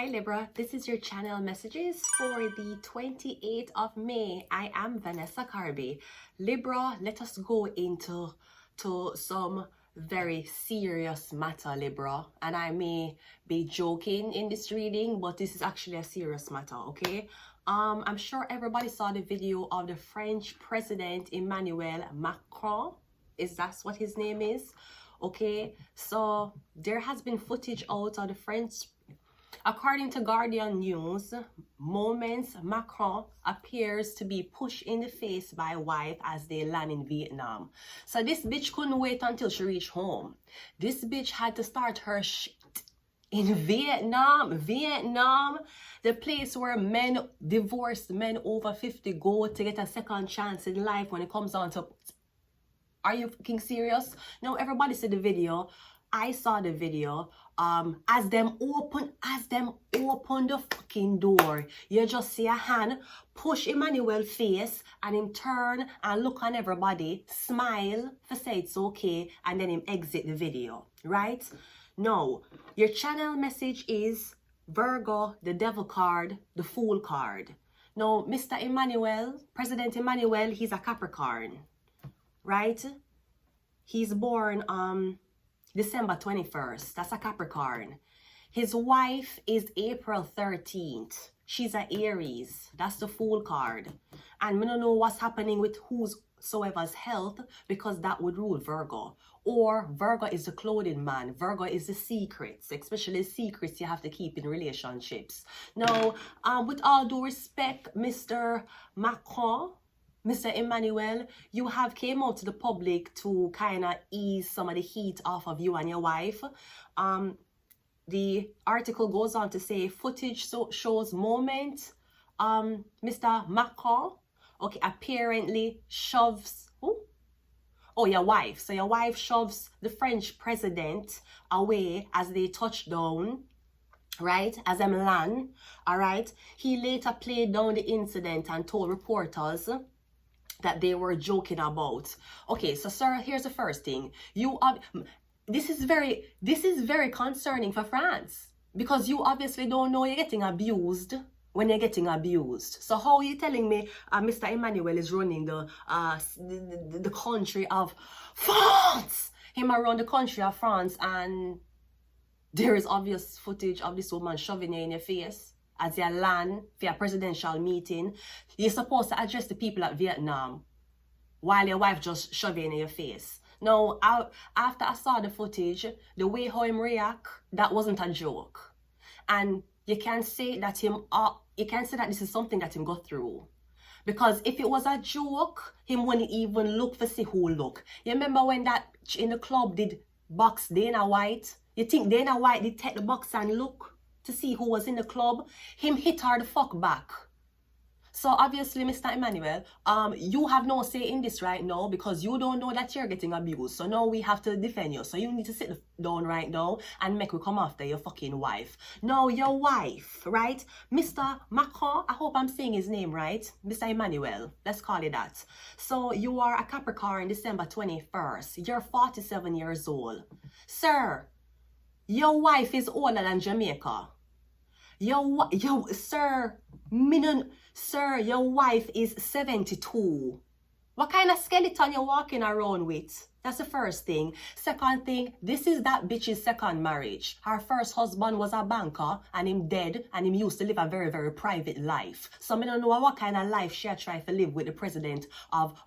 Hi Libra, this is your channel messages for the 28th of May. I am Vanessa Carby. Libra, let us go into some very serious matter, Libra. And I may be joking in this reading, but this is actually a serious matter, okay? I'm sure everybody saw the video of the French President Emmanuel Macron. Is that what his name is? Okay, so there has been footage out of the French. According to Guardian News, moments Macron appears to be pushed in the face by wife as they land in Vietnam. So this bitch couldn't wait until she reached home. This bitch had to start her shit in Vietnam. Vietnam, the place where men, divorced men over 50 go to get a second chance in life when it comes down to... Are you fucking serious? No, everybody see the video. I saw the video. As them open the fucking door, you just see a hand push Emmanuel's face and him turn and look on everybody, smile for say it's okay, and then him exit the video, right? No, your channel message is Virgo, the devil card, the fool card. No, Mr. Emmanuel, President Emmanuel, he's a Capricorn, right? He's born December 21st. That's a Capricorn. His wife is April 13th. She's an Aries. That's the Fool card. And we don't know what's happening with whosoever's health, because that would rule Virgo. Or Virgo is the clothing man. Virgo is the secrets, especially secrets you have to keep in relationships. Now, with all due respect, Mr. Macron, Mr. Emmanuel, you have came out to the public to kind of ease some of the heat off of you and your wife. The article goes on to say footage shows moment Mr. Macron, okay, apparently shoves, who? Oh, your wife. So your wife shoves the French president away as they touch down, right, as them land, all right. He later played down the incident and told reporters that they were joking about. Okay, so sir, here's the first thing. This is very concerning for France, because you obviously don't know you're getting abused when you're getting abused. So how are you telling me Mr. Emmanuel is running the country of France? Him around the country of France, and there is obvious footage of this woman shoving you in your face as you land for a presidential meeting. You're supposed to address the people at Vietnam while your wife just shoving in your face. Now, after I saw the footage, the way how him react, that wasn't a joke. And you can say that this is something that him go through. Because if it was a joke, him wouldn't even look for see who look. You remember when that in the club did box Dana White? You think Dana White did take the box and look to see who was in the club? Him hit her the fuck back. So obviously, Mr. Emmanuel, you have no say in this right now, because you don't know that you're getting abused. So now we have to defend you. So you need to sit down right now and make we come after your fucking wife. Now your wife, right? Mr. Macron, I hope I'm saying his name right. Mr. Emmanuel, let's call it that. So you are a Capricorn, December 21st. You're 47 years old. Sir, your wife is older than Jamaica. Sir, your wife is 72. What kind of skeleton you walking around with? That's the first thing. Second thing, this is that bitch's second marriage. Her first husband was a banker and him dead, and him used to live a very, very private life. So I don't know what kind of life she tried to live with the president of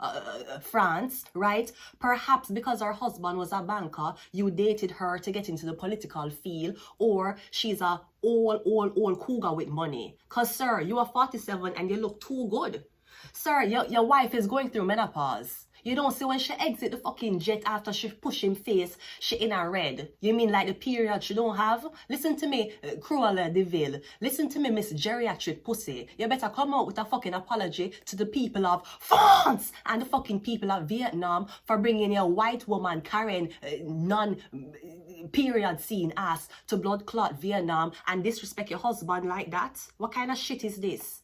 France, right? Perhaps because her husband was a banker, you dated her to get into the political field, or she's a old cougar with money. Cause sir, you are 47 and you look too good. Sir, your wife is going through menopause. You don't see when she exit the fucking jet after she push him face, she in a red. You mean like the period she don't have? Listen to me, Cruella de Vil. Listen to me, Miss Geriatric Pussy. You better come out with a fucking apology to the people of France and the fucking people of Vietnam for bringing your white woman carrying non-period scene ass to blood clot Vietnam and disrespect your husband like that. What kind of shit is this?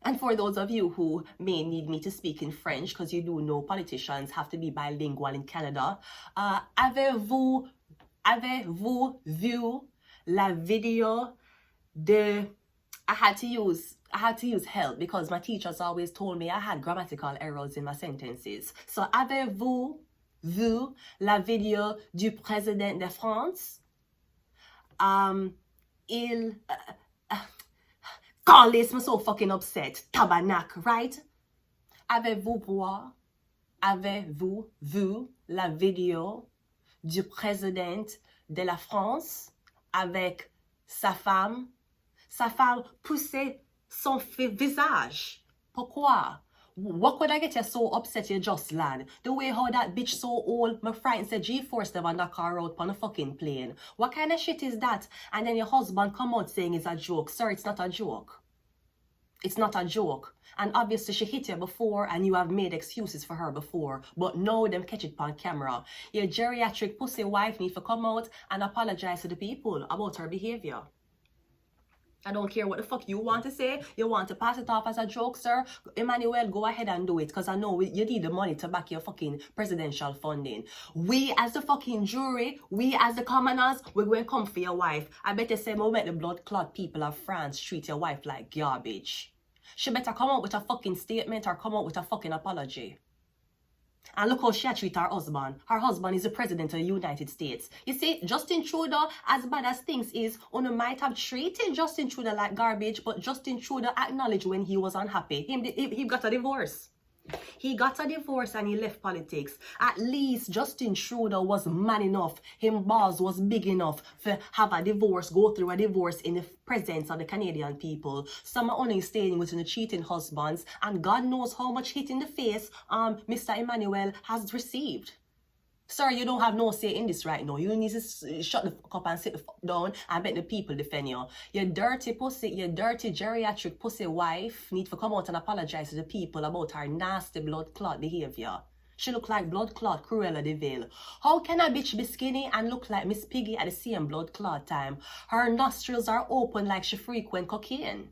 And for those of you who may need me to speak in French, because you do know politicians have to be bilingual in Canada, avez-vous vu la vidéo de... I had to use help because my teachers always told me I had grammatical errors in my sentences. So, avez-vous vu la vidéo du président de France? God, this me so fucking upset. Tabarnak, right? Avez-vous vu la vidéo du président de la France avec sa femme? Sa femme poussait son visage. Pourquoi? What could I get you so upset you just land? The way how that bitch so old, my friend said G-Force never knock her out on a fucking plane. What kind of shit is that? And then your husband come out saying it's a joke. Sir, it's not a joke. It's not a joke. And obviously she hit you before and you have made excuses for her before. But now them catch it on camera. Your geriatric pussy wife need to come out and apologize to the people about her behavior. I don't care what the fuck you want to say. You want to pass it off as a joke, sir? Emmanuel, go ahead and do it. Because I know you need the money to back your fucking presidential funding. We as the fucking jury, we as the commoners, we're going to come for your wife. I bet you say, we'll make the blood clot people of France treat your wife like garbage. She better come out with a fucking statement or come out with a fucking apology. And look how she treats her husband. Her husband is the president of the United States. You see, Justin Trudeau, as bad as things is, one might have treated Justin Trudeau like garbage, but Justin Trudeau acknowledged when he was unhappy. He got a divorce. He got a divorce and he left politics. At least Justin Trudeau was man enough. Him balls was big enough to have a divorce, go through a divorce in the presence of the Canadian people. Some are only staying with the cheating husbands, and God knows how much hit in the face Mr. Emmanuel has received. Sir, you don't have no say in this right now. You need to shut the fuck up and sit the fuck down and let the people defend you. Your dirty pussy, your dirty geriatric pussy wife need to come out and apologize to the people about her nasty blood clot behavior. She look like blood clot Cruella de Vil. How can a bitch be skinny and look like Miss Piggy at the same blood clot time? Her nostrils are open like she frequent cocaine.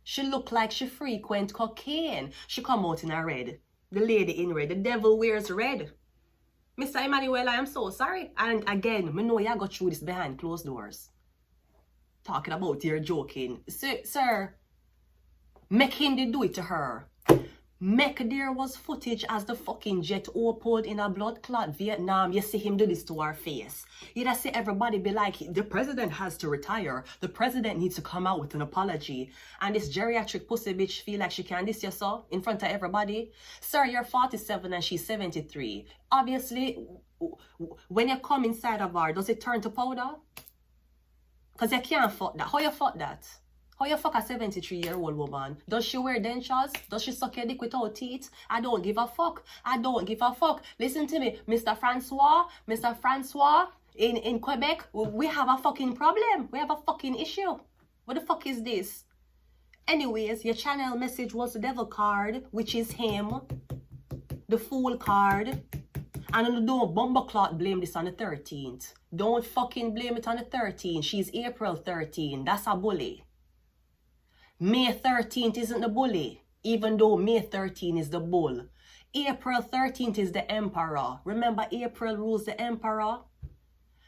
She look like she frequent cocaine. She come out in a red. The lady in red. The devil wears red. Mr. Emmanuel, I am so sorry. And again, I know you got through this behind closed doors. Talking about you're joking. Sir, make him do it to her. Make there was footage as the fucking jet opened in a blood clot Vietnam. You see him do this to our face. You just see everybody be like, the president has to retire. The president needs to come out with an apology. And this geriatric pussy bitch feel like she can diss you so in front of everybody. Sir, you're 47 and she's 73. Obviously, when you come inside of her, does it turn to powder? Because you can't fuck that. How you fuck that? How you fuck a 73-year-old woman? Does she wear dentures? Does she suck your dick without teeth? I don't give a fuck. I don't give a fuck. Listen to me, Mr. Francois, in Quebec, we have a fucking problem. We have a fucking issue. What the fuck is this? Anyways, your channel message was the devil card, which is him. The fool card. And don't bumbleclot blame this on the 13th. Don't fucking blame it on the 13th. She's April 13. That's a bully. May 13th isn't the bully, even though May 13th is the bull. April 13th is the emperor. Remember, April rules the emperor?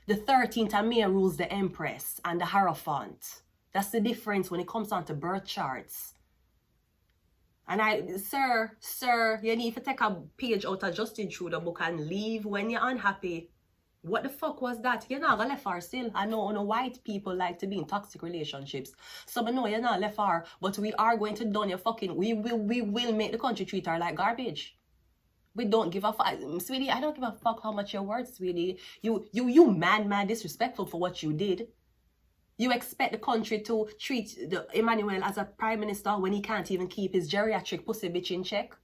The 13th of May rules the empress and the hierophant. That's the difference when it comes on to birth charts. And sir, you need to take a page out of Justin Trudeau book and leave when you're unhappy. What the fuck was that? You're not gonna left her still. I know white people like to be in toxic relationships. So I know you're not left her, but we are going to done your fucking. We will make the country treat her like garbage. We don't give a fuck, sweetie. I don't give a fuck how much you're worth, sweetie. You mad disrespectful for what you did. You expect the country to treat Emmanuel as a prime minister when he can't even keep his geriatric pussy bitch in check?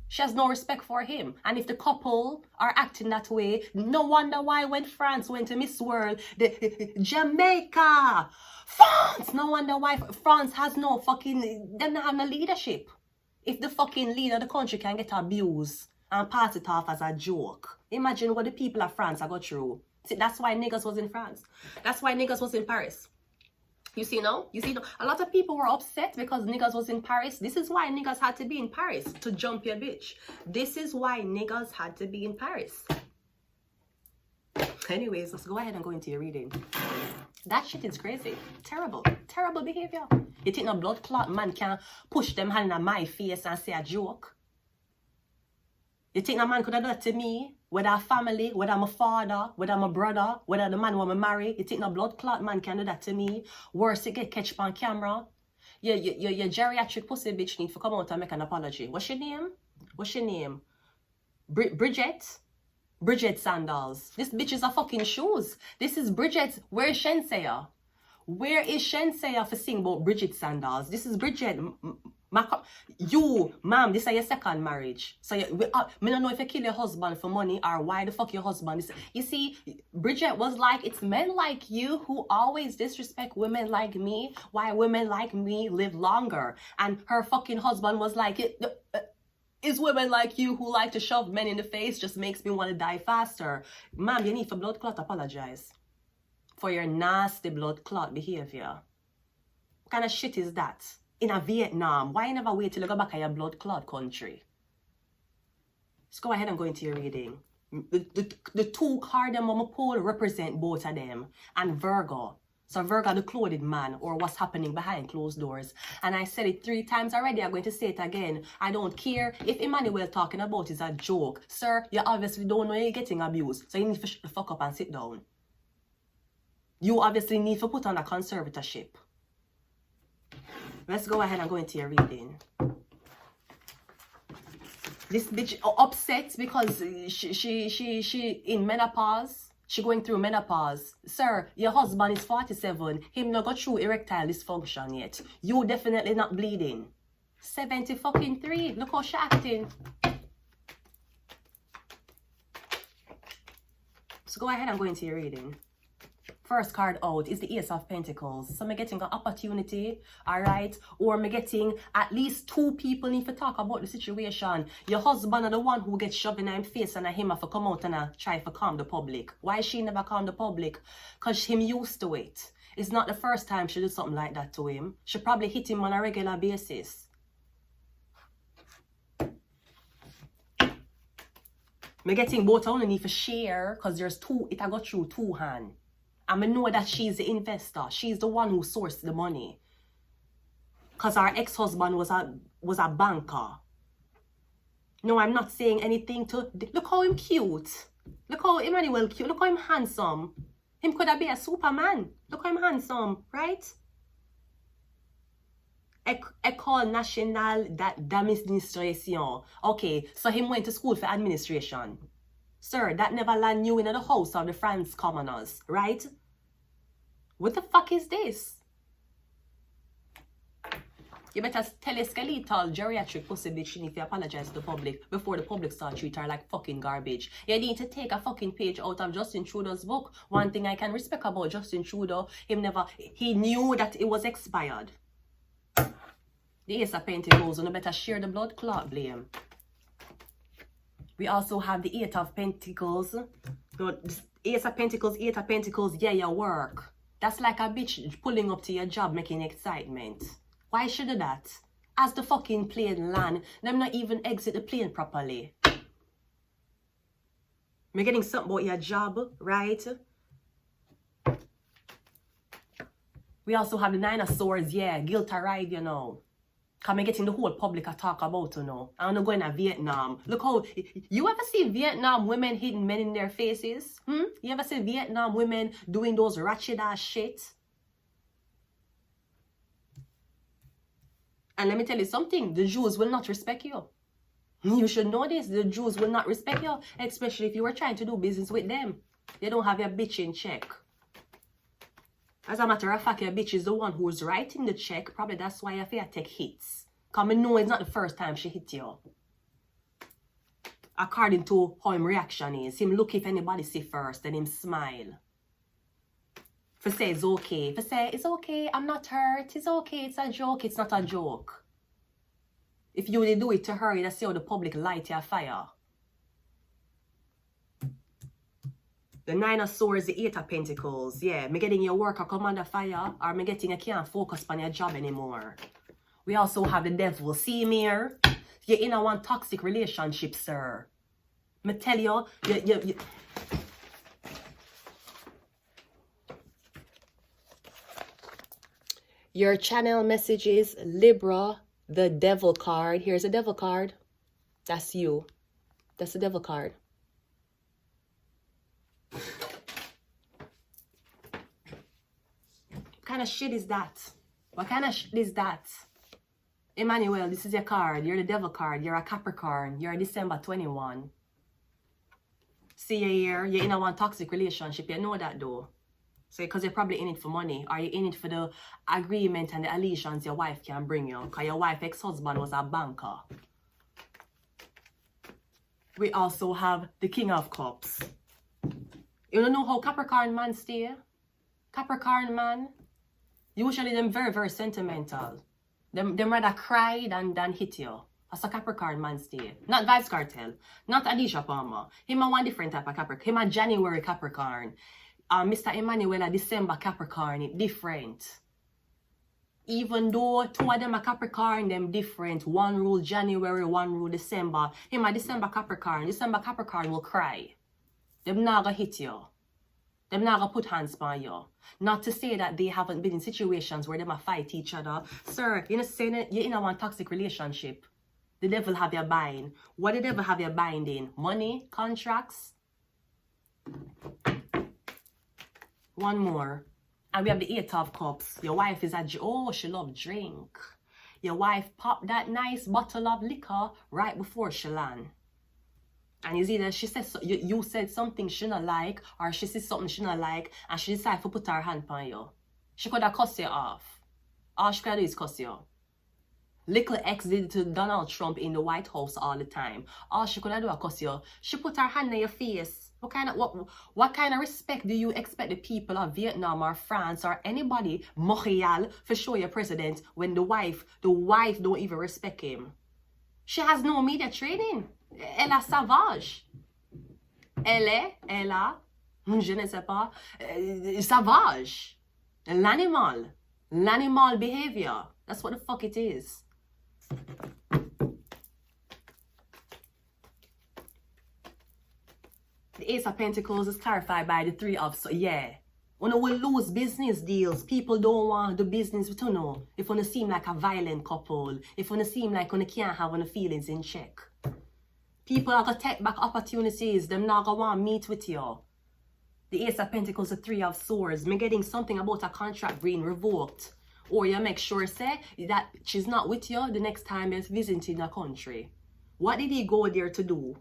She has no respect for him. And if the couple are acting that way, no wonder why when France went to Miss World, Jamaica, France, no wonder why France has no fucking, they don't have no leadership. If the fucking leader of the country can get abused and pass it off as a joke, imagine what the people of France have got through. See, that's why niggas was in France. That's why niggas was in Paris. You see now? A lot of people were upset because niggas was in Paris. This is why niggas had to be in Paris, to jump your bitch. This is why niggas had to be in Paris. Anyways, let's go ahead and go into your reading. That shit is crazy. Terrible. Terrible behavior. You think no blood clot man can push them hand in my face and say a joke? You think a man could have done that to me? Whether a family, whether I'm a father, whether I'm a brother, whether the man who I'm married, you think no blood clot man can do that to me? Worse, it get catch on camera. Your geriatric pussy bitch need to come out and make an apology. What's your name? What's your name? Bridget? Bridget Sandals. This bitch is a fucking shoes. This is Bridget. Where is Shensaya? Where is Shensaya for sing about Bridget Sandals? This is Bridget. You, ma'am, this is your second marriage. So I don't know if you kill your husband for money or why the fuck your husband is. You see, Bridget was like, it's men like you who always disrespect women like me. Why women like me live longer. And her fucking husband was like, it's women like you who like to shove men in the face just makes me want to die faster. Ma'am, you need for blood clot apologize for your nasty blood clot behavior. What kind of shit is that? In a Vietnam, why you never wait till you go back to your blood clot country? Let's go ahead and go into your reading. The two cards I'm gonna pull represent both of them. And Virgo. So Virgo, the clothed man, or what's happening behind closed doors. And I said it 3 times already. I'm going to say it again. I don't care if Emmanuel talking about is a joke. Sir, you obviously don't know you're getting abused. So you need to shut the fuck up and sit down. You obviously need to put on a conservatorship. Let's go ahead and go into your reading. This bitch upset because she in menopause. She going through menopause. Sir, your husband is 47. Him not got through erectile dysfunction yet. You definitely not bleeding. 73. Look how she acting. So go ahead and go into your reading. First card out is the Ace of Pentacles. So I'm getting an opportunity, all right? Or I'm getting at least 2 people need to talk about the situation. Your husband are the one who gets shoved in him face and him have to come out and try to calm the public. Why she never calm the public? Because him used to it. It's not the first time she did something like that to him. She probably hit him on a regular basis. I'm getting both only need to share because there's 2, it I got through 2 hands. I know that she's the investor. She's the one who sourced the money. Because our ex-husband was a banker. No, I'm not saying anything to... Look how him cute. Look how Emmanuel cute. Look how him handsome. Him could have been a Superman. Look how him handsome, right? École Nationale d'Administration. Okay, so him went to school for administration. Sir, that never land you in the house of the France commoners, right? What the fuck is this? You better tell a skeletal geriatric pussy bitch she need to apologize to the public before the public start treat her like fucking garbage. You need to take a fucking page out of Justin Trudeau's book. One thing I can respect about Justin Trudeau, he knew that it was expired. The Ace of Pentacles, and you better share the blood clot blame. We also have the 8 of Pentacles. Ace of Pentacles, 8 of Pentacles, yeah, your work. That's like a bitch pulling up to your job, making excitement. Why should do that? As the fucking plane land, them not even exit the plane properly. You're getting something about your job, right? We also have the 9 of Swords, yeah, guilt a ride, you know. Because I'm getting the whole public to talk about, you know. I'm not going to Vietnam. Look how... You ever see Vietnam women hitting men in their faces? You ever see Vietnam women doing those ratchet ass shit? And let me tell you something. The Jews will not respect you. You should know this. The Jews will not respect you. Especially if you were trying to do business with them. They don't have your bitch in check. As a matter of fact, your bitch is the one who's writing the check. Probably that's why I take hits. Because I know it's not the first time she hit you. According to how him reaction is. Him look if anybody see first, then him smile. For say it's okay. For say it's okay, I'm not hurt. It's okay, it's a joke. It's not a joke. If you would do it to her, you'd see how the public light your fire. The 9 of Swords, the 8 of Pentacles. Yeah, me getting your work or come under fire, or me getting you can't focus on your job anymore. We also have the Devil. See me here? You're in a one toxic relationship, sir. Me tell you, Your channel message is Libra, the devil card. Here's a devil card. That's you. That's the devil card. What kind of shit is that? What kind of shit is that? Emmanuel, this is your card. You're the devil card. You're a Capricorn. You're a December 21. See you here. You're in a one toxic relationship. You know that though. So because you're probably in it for money. Or you're in it for the agreement and the allegiance your wife can bring you. Because your wife's ex-husband was a banker. We also have the King of Cups. You don't know how Capricorn man stay? Capricorn man, usually them very, very sentimental. Them rather cry than hit you. That's a Capricorn man stay. Not Vibes Cartel. Not Alicia Palmer. Him a one different type of Capricorn. Him a January Capricorn. Mr. Emmanuel a December Capricorn. It different. Even though two of them are Capricorn, them different. One rule January, one rule December. Him a December Capricorn. December Capricorn will cry. Them not gonna hit you. Them not gonna put hands on you. Not to say that they haven't been in situations where they might fight each other. Sir, you know saying that you're in a one toxic relationship. The devil have you bind. What the devil have you binding? Money, contracts. One more. And we have the 8 of Cups. Your wife is she love drink. Your wife popped that nice bottle of liquor right before she land. And it's either she said you said something she not like, or she said something she not like, and she decided to put her hand on you. She could have cussed you off. All she could do is cuss you. Little X did it to Donald Trump in the White House all the time. All she could have do is cuss you. She put her hand on your face. What kind of respect do you expect the people of Vietnam or France or anybody, Montreal, for show your president when the wife don't even respect him? She has no media training. Elle a sauvage. Elle a, je ne sais pas, sauvage. L'animal. L'animal behavior. That's what the fuck it is. The Ace of Pentacles is clarified by the 3 of, When we lose business deals, people don't want the business with you know. If you seem like a violent couple, if you seem like you can't have any feelings in check. People are going to take back opportunities. Them not going to want to meet with you. The Ace of Pentacles, the 3 of Swords. Me getting something about a contract being revoked. Or you make sure, say, that she's not with you the next time you're visiting the country. What did he go there to do?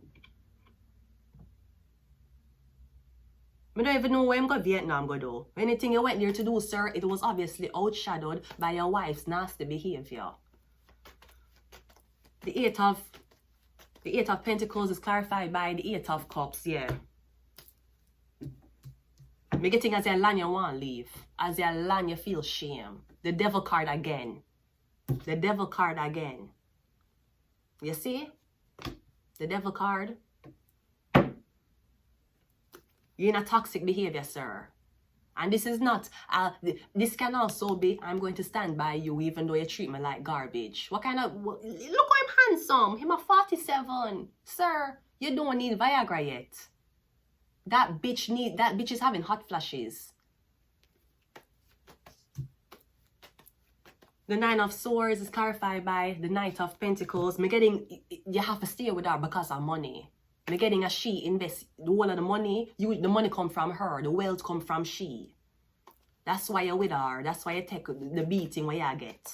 I don't even know where I'm going to Vietnam go do. Anything you went there to do, sir, it was obviously outshadowed by your wife's nasty behavior. The 8 of Pentacles is clarified by the 8 of Cups, Me getting as your land you want to leave. As your land you feel shame. The devil card again. The devil card again. You see? The devil card. You're in a toxic behavior, sir. And this is not, this can also be, I'm going to stand by you even though you treat me like garbage. What kind of, look how I'm handsome. Him a 47. Sir, you don't need Viagra yet. That bitch is having hot flashes. The 9 of Swords is clarified by the Knight of Pentacles. You have to stay with her because of money. Me getting a she invest the whole of the money. The money come from her. The wealth come from she. That's why you're with her. That's why you take the beating where you get.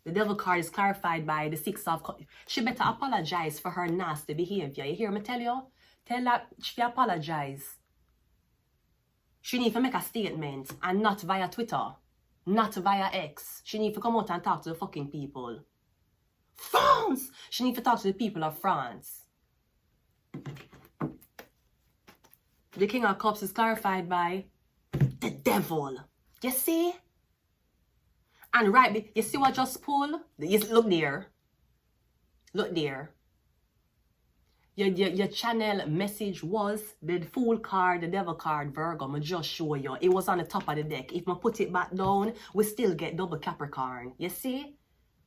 The devil card is clarified by the 6 of Cups. She better apologize for her nasty behavior. You hear me tell you? Tell her she apologize. She need to make a statement and not via Twitter. Not via X. She need to come out and talk to the fucking people. France! She need to talk to the people of France. The King of Cups is clarified by the devil. You see? And right, you see what just pulled? Look there. Look there. Your channel message was the Fool card, the Devil card, Virgo. I just show you. It was on the top of the deck. If I put it back down, we still get double Capricorn. You see?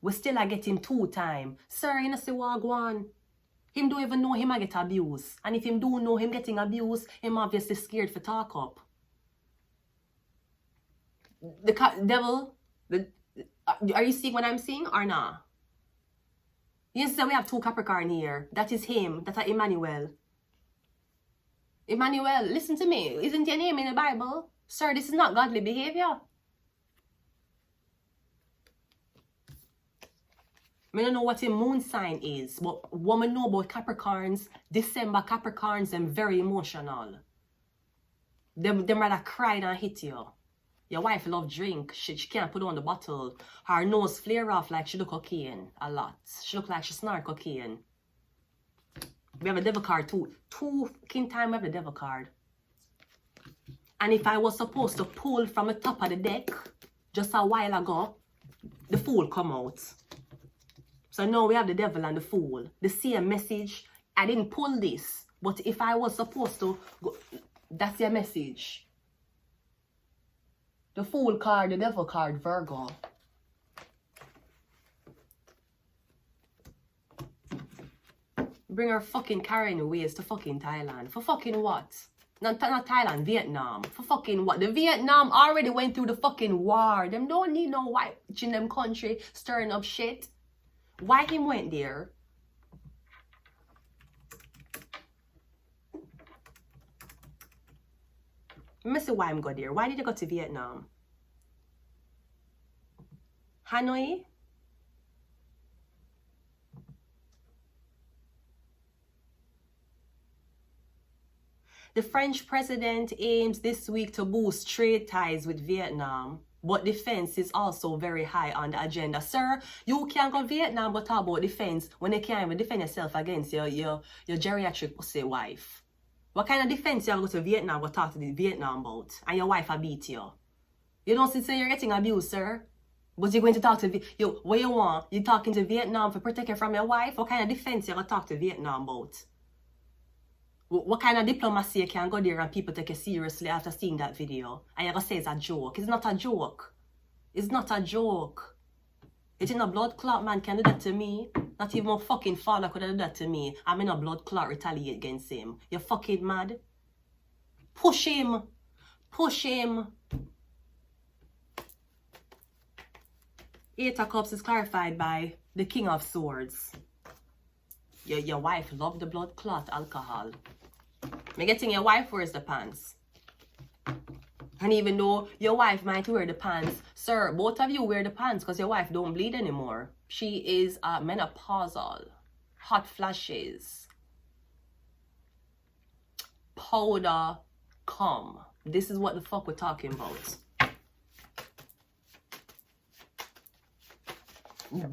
We still are getting 2 times. Sir, you know see what go on? Him don't even know him I get abused. And if him do know him getting abused, him obviously scared for talk up. The devil, Are you seeing what I'm seeing or not? You see, we have 2 Capricorn here. That is him. That's Emmanuel. Emmanuel, listen to me. Isn't your name in the Bible? Sir, this is not godly behavior. I don't know what your moon sign is, but woman know about Capricorns, December Capricorns, them very emotional. Them rather cry than hit you. Your wife love drink. She can't put on the bottle. Her nose flare off like she do cocaine a lot. She look like she snort cocaine. We have a devil card too. 2 fucking times we have the devil card. And if I was supposed to pull from the top of the deck just a while ago, the Fool come out. So now we have the devil and the Fool. The same message. I didn't pull this. But if I was supposed to go, that's your message. The Fool card, the devil card, Virgo. Bring her fucking carrying ways to fucking Thailand. For fucking what? Not Thailand, Vietnam. For fucking what? The Vietnam already went through the fucking war. Them don't need no white in them country stirring up shit. Why him went there? Let me see why him go there. Why did he go to Vietnam? Hanoi? The French president aims this week to boost trade ties with Vietnam, but defense is also very high on the agenda. Sir, you can't go to Vietnam but talk about defense when you can't even defend yourself against your geriatric pussy wife. What kind of defense you have to go to Vietnam but talk to the Vietnam about and your wife will beat you? You don't say you're getting abused, sir? But you're going to talk to what you want? You talking to Vietnam for protect you from your wife? What kind of defense you going to talk to Vietnam about? What kind of diplomacy you can go there and people take you seriously after seeing that video? And you're going to say it's a joke. It's not a joke. It's not a joke. It's in a blood clot man can do that to me. Not even my fucking father could have done that to me. I'm in a blood clot retaliate against him. You're fucking mad? Push him. Push him. 8 of Cups is clarified by the King of Swords. Your wife loved the blood clot alcohol. Me getting your wife wears the pants. And even though your wife might wear the pants, sir, both of you wear the pants because your wife don't bleed anymore. She is menopausal. Hot flashes. Powder cum. This is what the fuck we're talking about.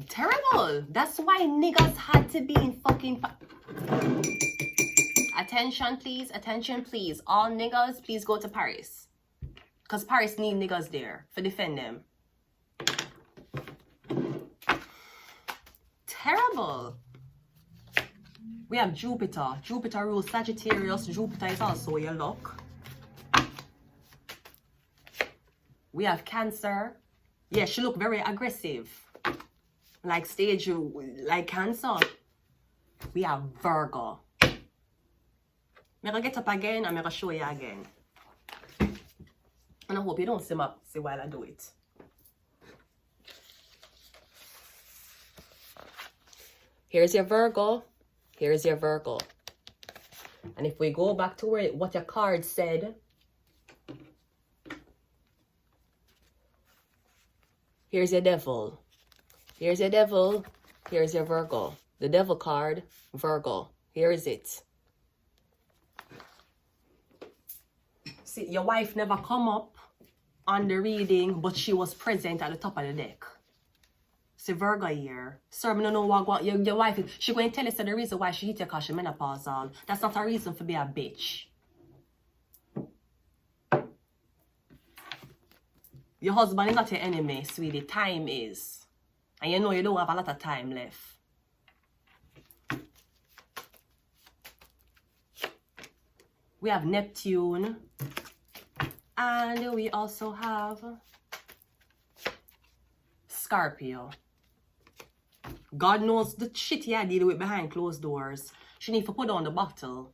Terrible. That's why niggas had to be in fucking... Attention, please. Attention, please. All niggas, please go to Paris. Because Paris need niggas there for defend them. Terrible. We have Jupiter. Jupiter rules Sagittarius. Jupiter is also your luck. We have Cancer. Yeah, she look very aggressive. Like stage, like Cancer. We have Virgo. I'm going to get up again and I'm going to show you again. And I hope you don't see while I do it. Here's your Virgo. Here's your Virgo. And if we go back to what your card said. Here's your Devil. Here's your Devil. Here's your Virgo. The Devil card, Virgo. Here is it. See, your wife never come up on the reading, but she was present at the top of the deck. See, Virgo here. Sir, I don't know what your wife is. She going to tell us the reason why she hit you because she menopausal. That's not a reason for be a bitch. Your husband is not your enemy, sweetie. Time is. And you know you don't have a lot of time left. We have Neptune. And we also have Scorpio. God knows the shit you deal with behind closed doors. She need to put down the bottle.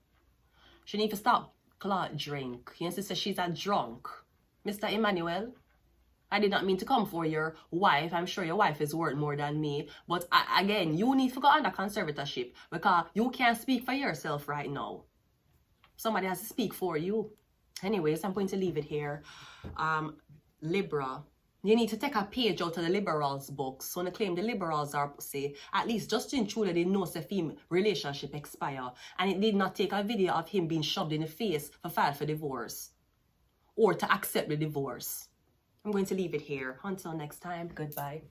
She need to stop clot drink. You know, say she's a drunk. Mr. Emmanuel. I did not mean to come for your wife. I'm sure your wife is worth more than me. But again, you need to go under conservatorship because you can't speak for yourself right now. Somebody has to speak for you. Anyways, I'm going to leave it here. Libra. You need to take a page out of the liberals' books. When they claim the liberals are, say, at least Justin Trudeau didn't know the film relationship expire. And it did not take a video of him being shoved in the face for file for divorce. Or to accept the divorce. I'm going to leave it here. Until next time, goodbye.